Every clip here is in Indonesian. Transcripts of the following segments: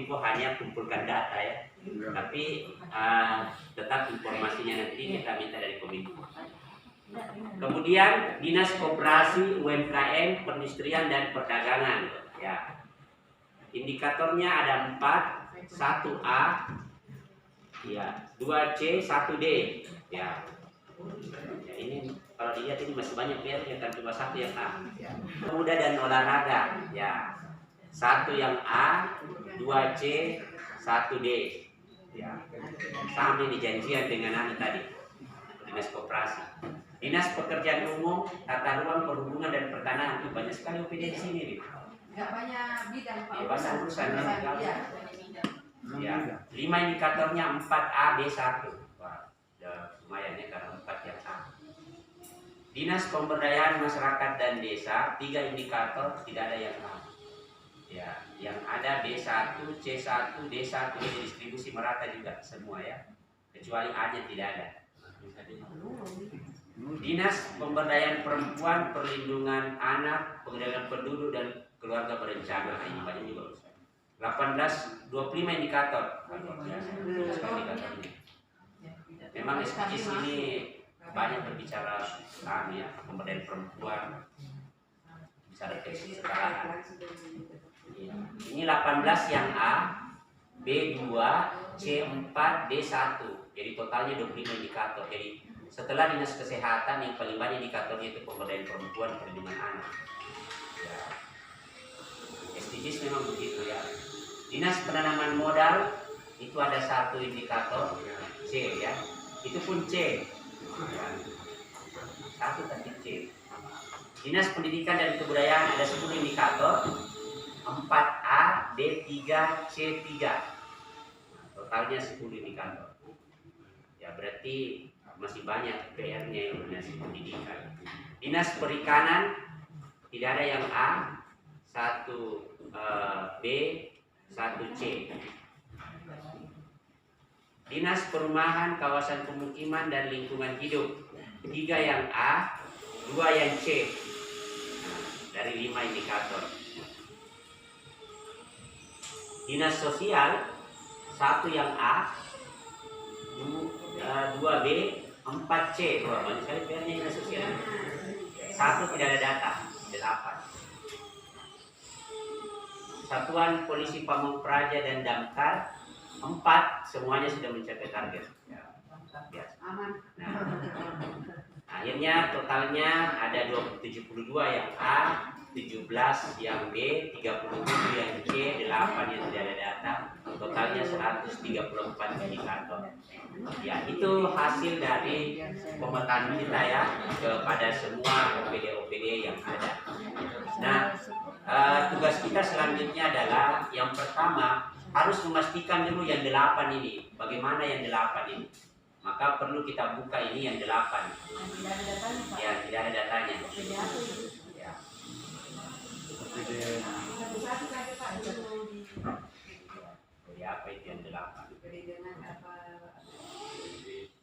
Kominfo hanya kumpulkan data ya, tapi tetap informasinya nanti kita minta dari Kominfo. Kemudian Dinas Koperasi, UMKM, Perindustrian dan Perdagangan. Ya, indikatornya ada 4, 1A, ya, 2C, 1D. Ya, ini kalau dilihat ini masih banyak PR-nya, kan cuma 1 yang A. Pemuda dan olahraga, ya, 1 yang A, 2C, 1D. Ya, sama ini janjian dengan tadi, Dinas Koperasi. Dinas Pekerjaan Umum, Tata Ruang, Perhubungan dan Pertanahan. Itu banyak sekali OPD di sini nih. Nggak banyak bidang, Pak. Ya, banyak urusan. Ya, 5 indikatornya 4A, B1. Wah, lumayan ya karena 4 yang sama. Dinas Pemberdayaan Masyarakat dan Desa, 3 indikator, tidak ada yang sama. Ya, yang ada B1, C1, D1, distribusi merata juga semua ya. Kecuali A-nya tidak ada. Dinas Pemberdayaan Perempuan, Perlindungan Anak, Pengendalian Penduduk dan Keluarga Berencana. Ini banyak juga. 18, 25 indikator. Memang SDGs ini banyak berbicara ya, pemberdayaan perempuan, bicara kesetaraan. Ini 18 yang A, B2, C4, D1. Jadi totalnya 25 indikator. Jadi setelah Dinas Kesehatan yang paling banyak indikatornya itu pemberdayaan perempuan, perlindungan anak. Ya. SDGs memang begitu ya. Dinas Penanaman Modal itu ada 1 indikator C ya. Itu pun C. Ya. 1 tapi C. Dinas Pendidikan dan Kebudayaan ada 10 indikator, 4A, D3, C3. Totalnya 10 indikator. Ya berarti masih banyak PR-nya yang Dinas Pendidikan. Dinas Perikanan tidak ada yang A, 1 B, 1 C. Dinas Perumahan, Kawasan Pemukiman dan Lingkungan Hidup, 3 yang A, 2 yang C. Dari 5 indikator. Dinas Sosial, 1 yang A, 2 B, 4 C. Wah, banyak sekali PR-nya Dinas Sosial. 1 tidak ada data, 8. Satuan Polisi Pamung Praja dan Damkar, 4 semuanya sudah mencapai target. Ya. Nah, akhirnya totalnya ada 72 yang A, 17 yang B, 37 yang C, 8 yang tidak ada data. Totalnya 134 indikator. Ya, itu hasil dari pemetaan kita ya kepada semua OPD-OPD yang ada. Nah, tugas kita selanjutnya adalah yang pertama harus memastikan dulu yang 8 ini. Bagaimana yang 8 ini? Maka perlu kita buka ini yang 8. Ya, tidak ada datanya. Ya. Jadi apa itu yang 8?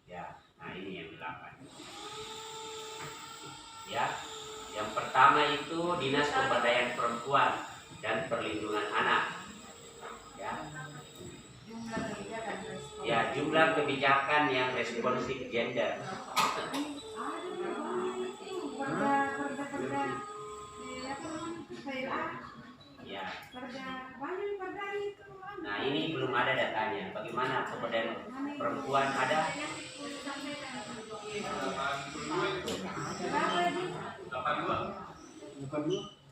Ya, nah ini yang 8. Ya, yang pertama itu Dinas Pemberdayaan Perempuan dan Perlindungan Anak. Ya, jumlah kebijakan yang responsif gender. Ya. Nah, ini belum ada datanya. Bagaimana pemberdayaan perempuan ada?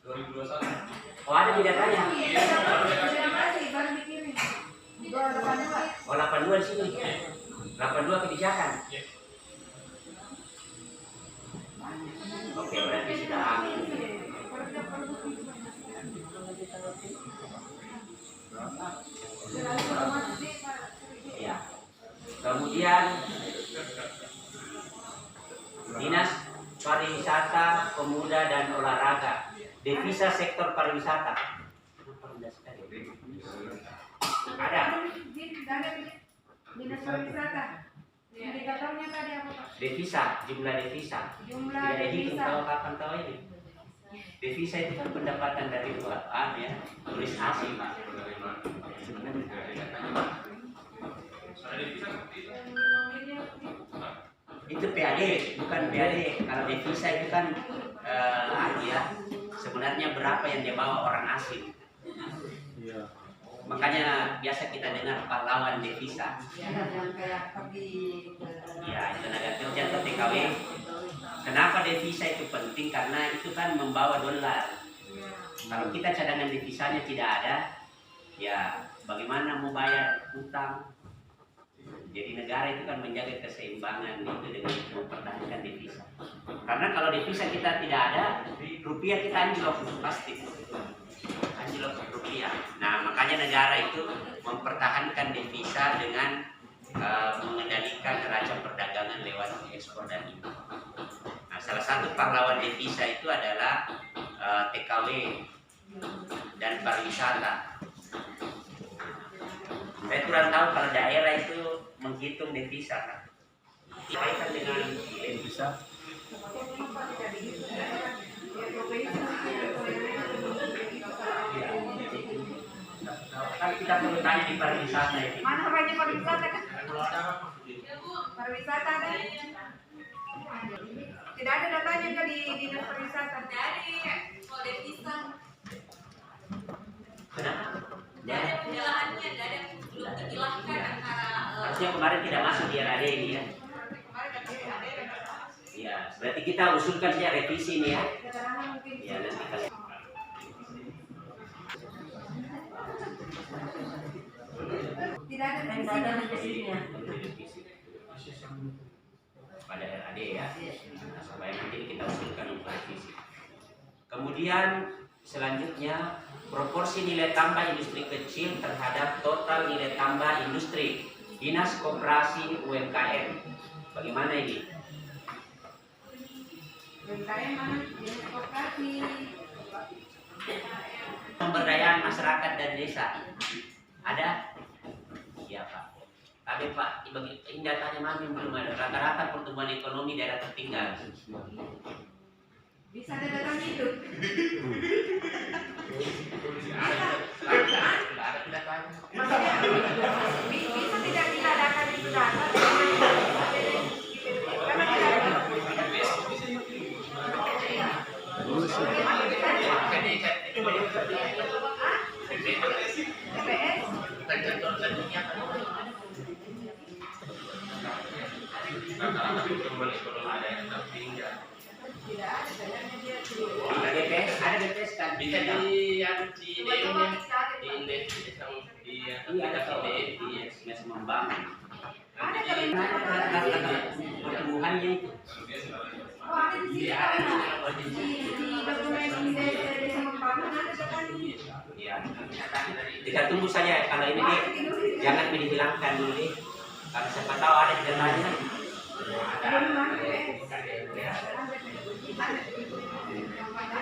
2021. Oh, ada di datanya. Oh, 82 di sini. 82 kebijakan. Oke, berarti sudah amin. Ya. Kemudian Dinas Pariwisata, Pemuda dan Olahraga, devisa sektor pariwisata. Ada. Dinas Pariwisata. Indikatornya tadi apa, Pak? Devisa, jumlah devisa. Jumlah Tidak dihitung devisa. tahu kapan tahu ini. Devisa itu kan pendapatan dari luar, ya, turis asing. sebenarnya. Itu PAD, bukan PAD. Kalau devisa itu kan ya, sebenarnya berapa yang dia bawa orang asing. Iya. Makanya biasa kita dengar pahlawan devisa. Yang kayak pergi Ya, tenaga kerja atau TKW. Kenapa devisa itu penting? Karena itu kan membawa dolar. Kalau kita cadangan devisanya tidak ada, ya bagaimana mau bayar utang? Jadi negara itu kan menjaga keseimbangan itu dengan mempertahankan devisa. Karena kalau devisa kita tidak ada, rupiah kita anjlok pasti. Anjlok rupiah. Nah, makanya negara itu mempertahankan devisa dengan mengendalikan neraca perdagangan lewat ekspor dan impor. Nah, salah satu pahlawan devisa itu adalah TKW dan pariwisata. Saya kurang tahu kalau daerah itu menghitung devisa kan. Dikaitkan dengan Devisa. Kan kita perlu tanya di pariwisata ini. mana raja pariwisata kan? Pariwisata kan? Tidak ada datanya kan di dinas pariwisata? Dari kalau devisa Kenapa? dari penjelasannya dari belum dijelaskan antara Harusnya kemarin tidak masuk di RAD ini ya. Ya, berarti kita usulkan saja revisi ini ya. Ya, nanti kita Tidak ada revisinya. pada RAD ya. Nah, supaya nanti kita usulkan untuk revisi. Kemudian selanjutnya proporsi nilai tambah industri kecil terhadap total nilai tambah industri. Dinas Koperasi UMKM. Bagaimana ini? UMKM mana? Dinas koperasi. Pemberdayaan masyarakat dan desa. Ada? Iya Pak. Tapi Pak, ini datanya mami belum ada. Rata-rata pertumbuhan ekonomi daerah tertinggal. Bisa ada datanya itu? Maksudnya, bisa tidak diadakan itu data? Karena tidak ada. Ada BPS, ada BPS kan? Bisa di yang di Coba-coba DM kita di indeks sama di Iya ada kalau BPS membangun. ada kan? Pertumbuhannya itu. Oh, ada di sini kan? Di dokumen desa membangun ada datanya. Ya. Kita tunggu saja kalau ini deh, jangan dihilangkan dulu deh. Karena siapa tahu ada di datanya.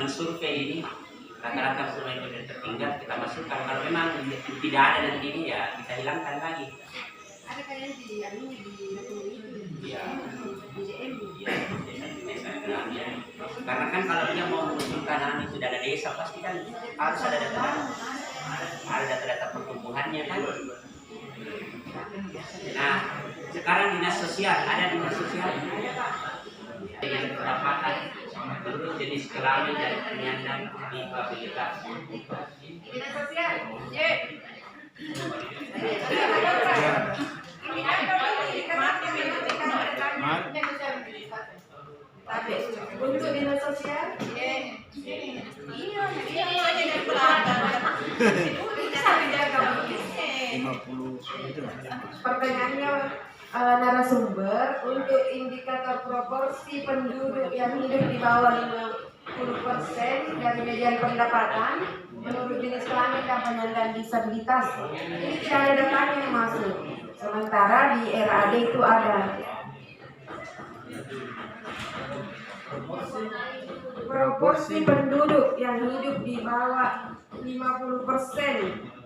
Survei ini rata-rata survei yang tertinggal kita masukkan. Kalau memang tidak ada nanti ini ya kita hilangkan lagi. Ada kayaknya di yang ini di dokumen itu. Iya. Di JM. Iya, desa ya. Karena kan kalau dia mau menunjukkan itu dana desa pasti kan harus ada data-data pertumbuhannya kan. Nah, sekarang dinas sosial ada dinas sosial yang pendapatan bentuk jenis kelamin dan penyandang disabilitas. Dinas sosial. Ye. Tapi untuk dinas sosial, iya dinas pelanggan. Bisa dijaga mungkin. 50 itu lah. Pertanyaannya narasumber untuk indikator proporsi penduduk yang hidup di bawah 50% dari median pendapatan menurut jenis kelamin dan penyandang disabilitas. Ini tidak ada datanya yang masuk. Sementara di RAD itu ada. Proporsi penduduk yang hidup di bawah 50%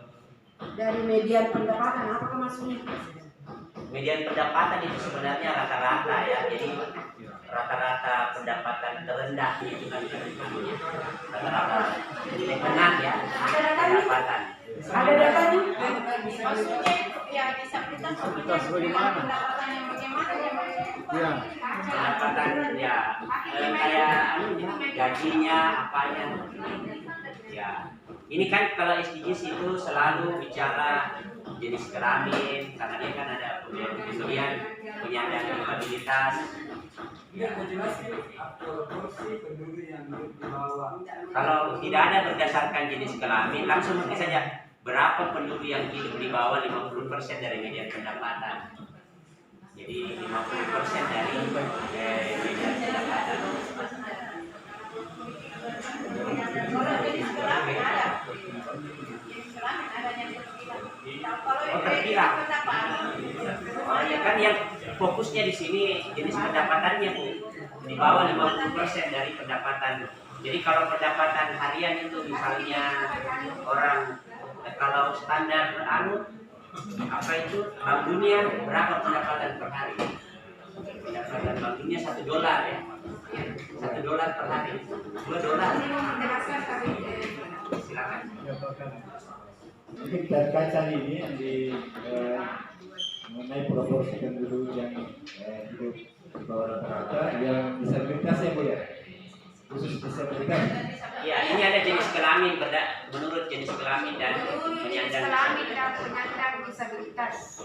dari median pendapatan, apakah maksudnya? Median pendapatan itu sebenarnya rata-rata ya, jadi rata-rata pendapatan terendah itu kan rata-rata nilai tengah ya pendapatan. Ada datanya? Maksudnya ya disabilitas Disabilitas bagaimana? pendapatan yang bagaimana ya? Iya. Pendapatan ya kayak gajinya apanya. Ya. Ini kan kalau SDGs itu selalu bicara jenis kelamin karena dia kan ada kemudian penyandang disabilitas. Ya. Kalau tidak ada berdasarkan jenis kelamin, langsung mungkin saja berapa penduduk yang hidup di bawah 50% dari median pendapatan. Jadi 50% dari median pendapatan. Kalau jenis kelamin ada. Jenis kelamin adanya kalau Oh, terkira. pendapatan Oh, ya kan yang fokusnya di sini jenis pendapatannya Bu, di bawah 50% dari pendapatan. Jadi kalau pendapatan harian itu misalnya orang kalau standar apa itu Bank Dunia berapa pendapatan per hari? Pendapatan Bank Dunia $1 ya, $1 per hari, $2. Silakan. Mungkin terkait tadi ini yang mengenai proporsi penduduk yang hidup di bawah rata-rata yang disabilitas ya Bu ya, khusus disabilitas. Ya, ini ada jenis kelamin menurut jenis kelamin dan penyandang Kelamin dan penyandang disabilitas.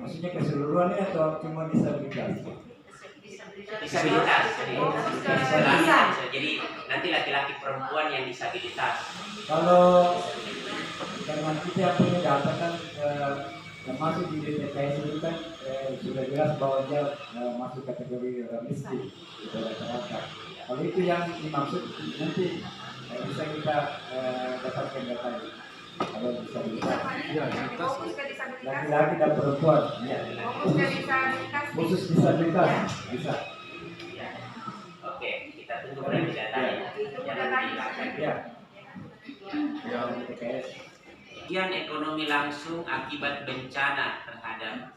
Maksudnya keseluruhannya atau cuma disabilitas? disabilitas. Jadi nanti laki-laki perempuan yang disabilitas. Kalau dengan kita yang punya data kan yang masuk di DTKS itu kan sudah jelas bahwa dia masuk kategori orang miskin di rata-rata. Kalau itu yang dimaksud nanti bisa kita dapatkan datanya. Kalau disabilitas, Iya, disabilitas. Fokus ke disabilitas. laki-laki dan perempuan, ya. Fokus ke disabilitas. Khusus disabilitas bisa. Ya. Oke, kita tunggu berarti datanya. Jangan dihilangkan. Ya. Ya. DTKS. Kerugian ekonomi langsung akibat bencana terhadap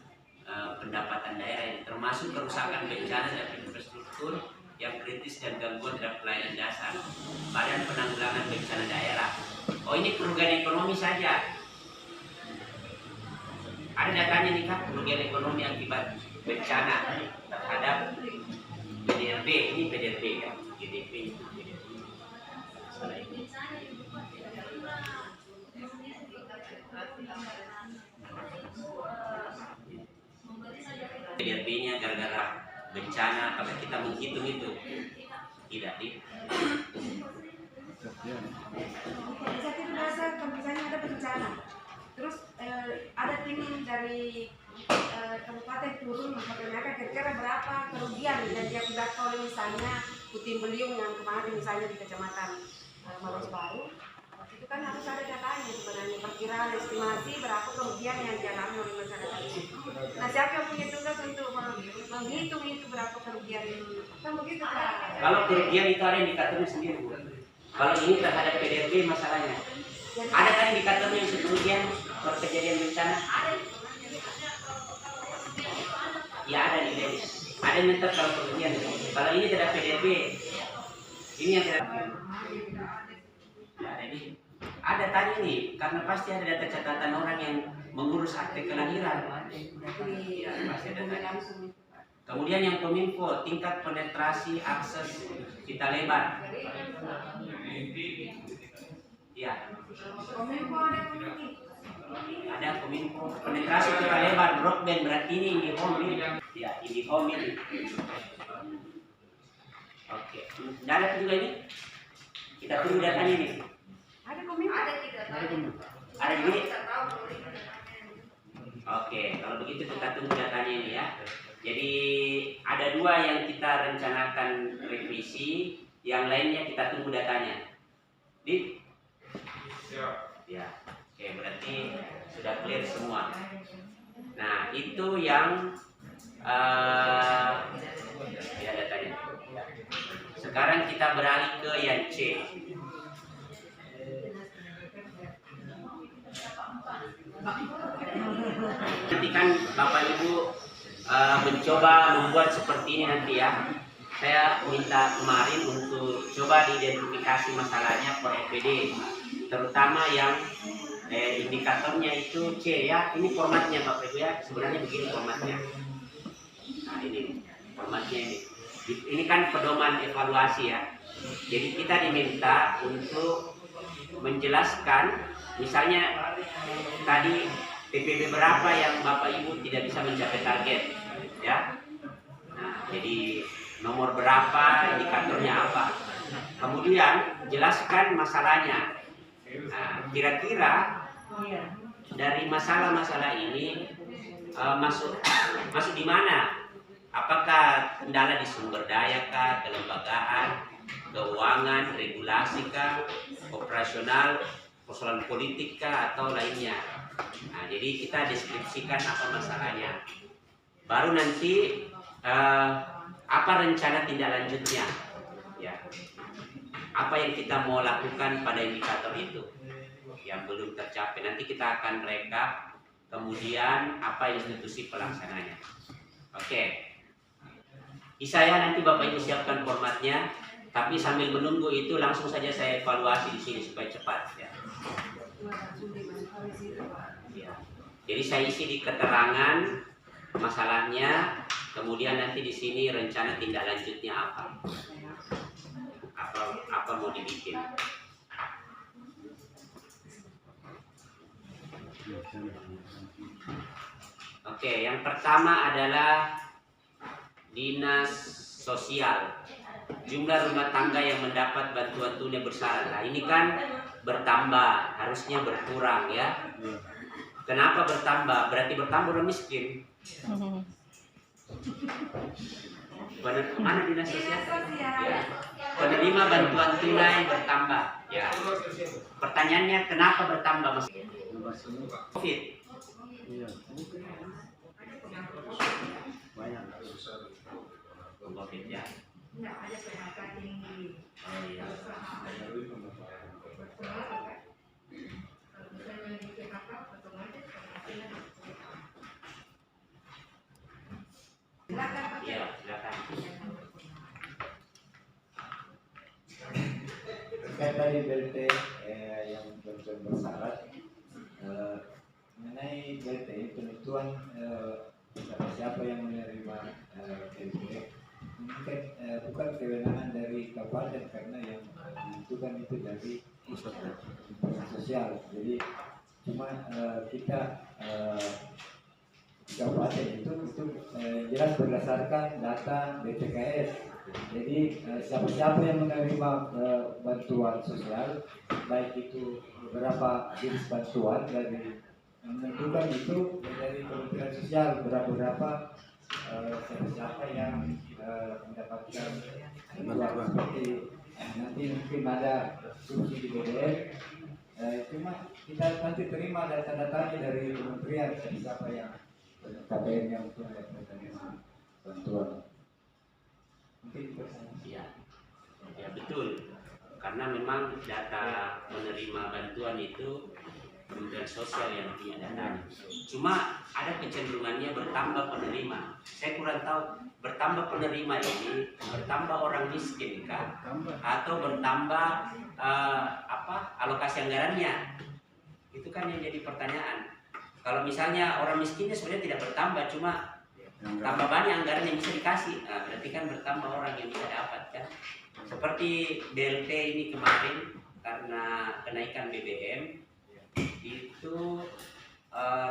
pendapatan daerah ini, termasuk kerusakan bencana dan infrastruktur yang kritis dan gangguan terhadap pelayanan dasar. Badan Penanggulangan Bencana Daerah. Oh, ini kerugian ekonomi saja. Ada datanya nih Kak, kerugian ekonomi akibat bencana terhadap PDRB. Ini PDRB ya, GDP itu PDRB. Salah ini. PDRB-nya gara-gara bencana, kalau kita menghitung itu tidak di. Saya itu biasa kalau misalnya ada bencana, terus ada tim dari kabupaten turun mempertanyakan kira-kira berapa kerugian dan dia tidak oleh misalnya Puting Beliung yang kemarin misalnya di kecamatan Maros Baru, itu kan harus ada datanya sebenarnya, perkiraan estimasi berapa kerugian yang dialami oleh masyarakat itu. Nah, siapa yang punya tugas untuk menghitung itu berapa kerugian itu? Kan begitu Pak. Kalau kerugian itu ada indikatornya sendiri Bu. Kalau ini terhadap PDRB masalahnya. Ada kan indikatornya yang kerugian per kejadian bencana? Ya ada nilainya. Ada yang nyetor kalau kerugian. Kalau ini terhadap PDRB, ini yang tidak. Ya, jadi ada tadi nih, karena pasti ada data catatan orang yang mengurus akte kelahiran. Ya, pasti ada tadi. Kemudian yang Kominfo, tingkat penetrasi akses pita lebar. Ya. Kominfo ada Kominfo. Ada Kominfo, penetrasi pita lebar broadband, berarti ini IndiHome. Ya, IndiHome ini. Oke, nggak ada juga ini. Kita tunggu datanya ini. Ada Kominfo. Ada juga. Oke, kalau begitu kita tunggu datanya ini ya. Jadi ada dua yang kita rencanakan revisi, yang lainnya kita tunggu datanya. Di? Ya. Oke, berarti sudah clear semua. Nah, itu yang ya datanya. Sekarang kita beralih ke yang C. Nanti kan Bapak Ibu mencoba membuat seperti ini nanti ya. Saya minta kemarin untuk coba diidentifikasi masalahnya per EPD, terutama yang indikatornya itu C ya. Ini formatnya Bapak Ibu ya. Sebenarnya begini formatnya. Nah ini formatnya ini. Ini kan pedoman evaluasi ya. Jadi kita diminta untuk menjelaskan, misalnya tadi PPB berapa yang Bapak Ibu tidak bisa mencapai target, ya. Nah, jadi nomor berapa, indikatornya apa. Kemudian jelaskan masalahnya. Nah, kira-kira dari masalah-masalah ini masuk di mana? Apakah kendala di sumber daya kah, kelembagaan, keuangan, regulasi kah, operasional, persoalan politik kah, atau lainnya. Nah, jadi kita deskripsikan apa masalahnya. Baru nanti apa rencana tindak lanjutnya, ya. Apa yang kita mau lakukan pada indikator itu yang belum tercapai. Nanti kita akan rekap, kemudian apa institusi pelaksananya. Oke. Saya nanti Bapak Ibu siapkan formatnya, tapi sambil menunggu itu langsung saja saya evaluasi di sini supaya cepat ya. Ya. Jadi saya isi di keterangan masalahnya, kemudian nanti di sini rencana tindak lanjutnya apa mau dibikin. Oke, yang pertama adalah dinas sosial. Jumlah rumah tangga yang mendapat bantuan tunai bersyarat. Nah, ini kan bertambah, harusnya berkurang ya. Kenapa bertambah? Berarti bertambah orang miskin. Mana dinas sosial? Ya. Penerima bantuan tunai bertambah. Ya. Pertanyaannya kenapa bertambah Mas? Covid. Iya. Banyak. Covid ya. Oh iya. Iya, silakan. Terkait dari BLT yang bantuan bersyarat, mengenai BLT penentuan siapa yang menerima BLT ini kan bukan kewenangan dari kabupaten, karena yang menentukan itu dari pusat sosial. Jadi cuma kita kabupaten itu jelas berdasarkan data BPKS. Jadi siapa-siapa yang menerima bantuan sosial, baik itu beberapa jenis bantuan, dari menentukan itu dari Kementerian Sosial berapa siapa yang mendapatkan bantuan, seperti nanti mungkin ada subsidi BBM. Cuma kita nanti terima data-datanya dari kementerian siapa yang KPM yang mendapatkan bantuan. Mungkin Ya, ya betul. Karena memang data menerima bantuan itu Kementerian Sosial yang punya datanya. Cuma ada kecenderungannya bertambah penerima. Saya kurang tahu bertambah penerima ini bertambah orang miskin kah? Atau bertambah alokasi anggarannya? Itu kan yang jadi pertanyaan. Kalau misalnya orang miskinnya sebenarnya tidak bertambah, cuma tambah banyak anggaran yang bisa dikasih, nah, berarti kan bertambah orang yang bisa dapat kan. Seperti BLT ini kemarin karena kenaikan BBM itu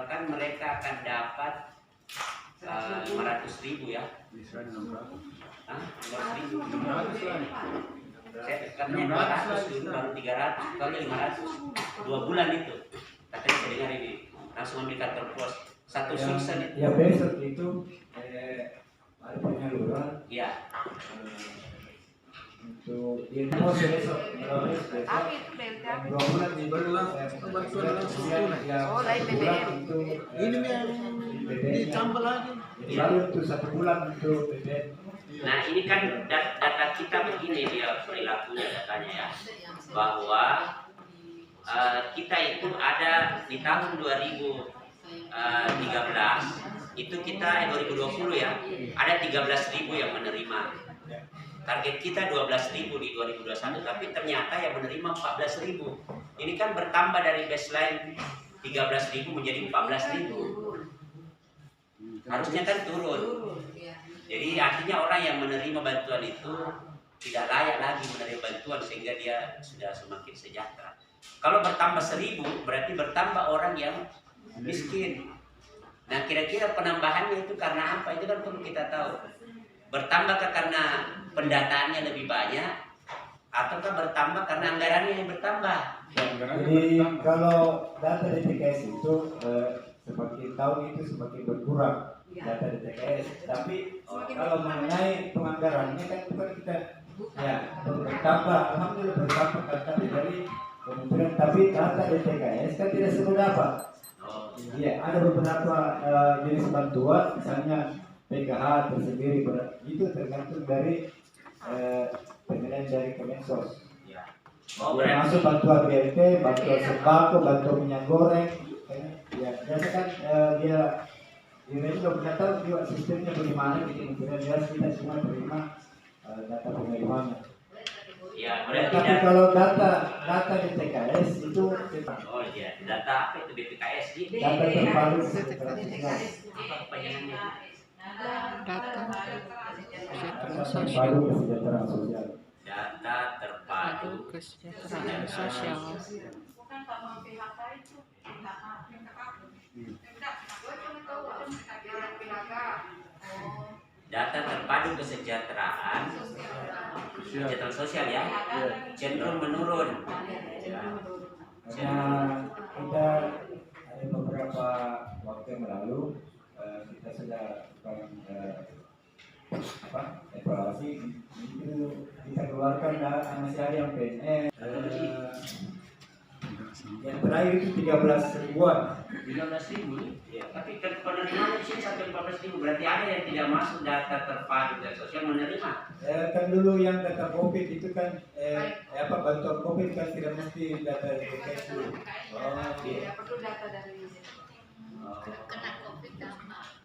kan mereka akan dapat 500.000 ya. Bisa 600. 500.000. 600 lah. Saya katanya 200 dulu baru 300, kali 500. 2 bulan itu. Katanya saya dengar ini langsung ambil kantor pos. Satu season itu. Ya besok itu ada penyaluran. Ya. Untuk info besok. Apa itu BLT? 2 bulan di Bantuan langsung tunai. Oh, dari BBM. Ini yang ditambah lagi. Baru untuk 1 bulan untuk BBM. Nah ini kan data kita begini dia perilakunya datanya ya, bahwa kita itu ada di tahun 2013 itu kita 2020 ya, ada 13.000 yang menerima. Target kita 12.000 di 2021, tapi ternyata yang menerima 14.000. Ini kan bertambah dari baseline 13.000 menjadi 14.000. Harusnya kan turun. Jadi artinya orang yang menerima bantuan itu tidak layak lagi menerima bantuan sehingga dia sudah semakin sejahtera. Kalau bertambah 1.000 berarti bertambah orang yang miskin. Nah kira-kira penambahannya itu karena apa? Itu kan perlu kita tahu. Bertambahkah karena pendataannya lebih banyak ataukah bertambah karena anggarannya yang bertambah? Jadi kalau data DTKS itu semakin tahun itu semakin berkurang data DTKS. Tapi kalau mengenai penganggarannya kan bukan kita ya bertambah, alhamdulillah bertambah tapi dari kementerian, tapi data DTKS kan tidak selalu dapat. Iya, ada beberapa jenis bantuan, misalnya PKH tersendiri, itu tergantung dari penilaian dari Kemensos. Termasuk bantuan BLT, bantuan sembako, bantuan minyak goreng. Ya, biasa kan dia juga punya tahu juga sistemnya bagaimana di kementerian, jelas kita semua terima data penerimaannya. Ya, berarti Tapi kalau data DTKS itu oh iya, data apa itu BPKS? data terpadu kesejahteraan sosial. Data terpadu kesejahteraan sosial. Bukan sama PHK itu. data terpadu kesejahteraan sosial ya, cenderung menurun. Karena kita ada beberapa waktu yang lalu kita sudah evaluasi itu kita keluarkan masih ada yang PNS yang terakhir itu 13.000-an. 13.000 ya, tapi penerimaan di sini sampai 14.000 berarti ada yang tidak masuk data terpadu dan sosial menerima. Kan dulu yang data COVID itu kan bantuan COVID kan tidak mesti data DTKS dulu. Oh iya. Perlu data dari Kena COVID dampak.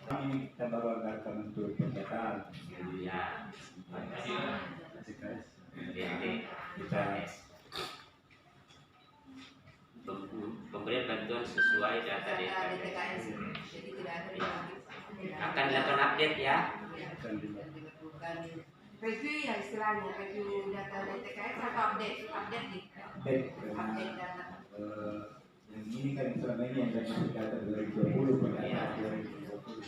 Ini kita baru anggarkan untuk pendataan. Ya. Pemberian bantuan sesuai data DTKS. Jadi tidak ada Akan dilakukan update ya. review ya istilahnya, review data DTKS atau update nih. Update data. Yang ini kan selama ini yang dari data 2020 pada 2020.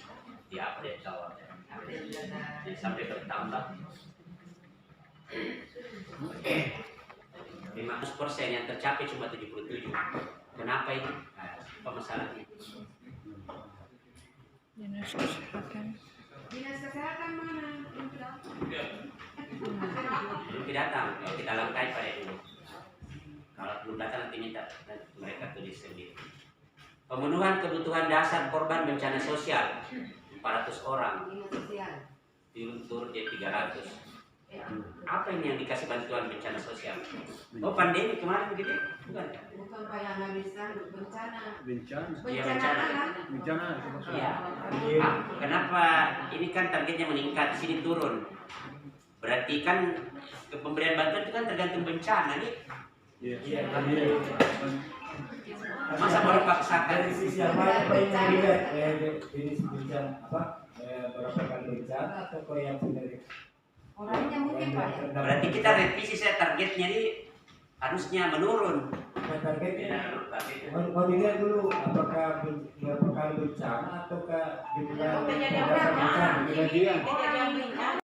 Di update awal. Update data. Jadi sampai bertambah. 500% yang tercapai cuma 77. Kenapa ini? Apa masalahnya? Dinas kesehatan. Dinas kesehatan mana? Belum datang. Kalau kita langkai pada dulu. Kalau belum datang nanti minta mereka tulis sendiri. Pemenuhan kebutuhan dasar korban bencana sosial 400 orang. Dinas sosial. Turun jadi 300. Apa ini yang dikasih bantuan bencana sosial? Oh pandemi kemarin begitu? Bukan? Bukan Pak yang habiskan bencana. Bencana. Iya, Bencana bencana. alam. Bencana. Iya. Kenapa ini kan targetnya meningkat, di sini turun? Berarti kan pemberian bantuan itu kan tergantung bencana nih. Iya. Masa baru paksakan? Dari sisi apa yang dilihat? Jenis bencana apa? Berapa kali bencana atau yang benar? Orangnya mungkin Pak ya. Berarti kita revisi saya targetnya ini harusnya menurun. Targetnya mau dilihat dulu apakah berapa kali bencana ataukah jumlah Kejadian bencana. berapa? Kejadian. Orang yang bencana.